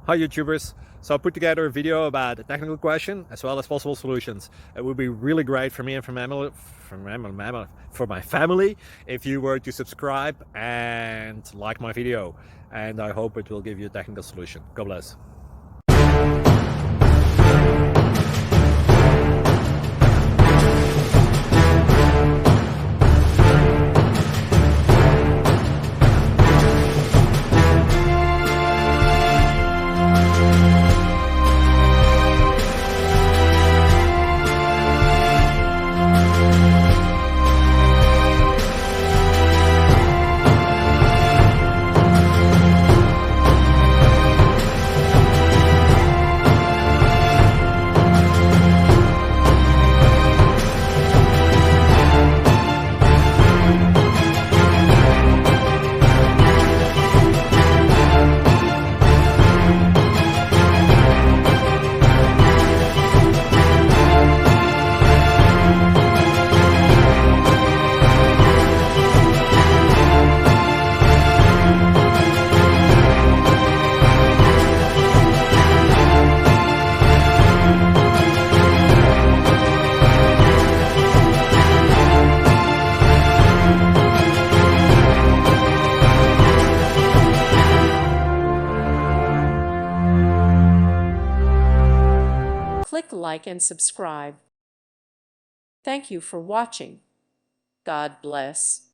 Hi YouTubers! So I put together a video about a technical question as well as possible solutions. It would be really great for me and for my family if you were to subscribe and like my video, and I hope it will give you a technical solution. God bless. Click like and subscribe. Thank you for watching. God bless.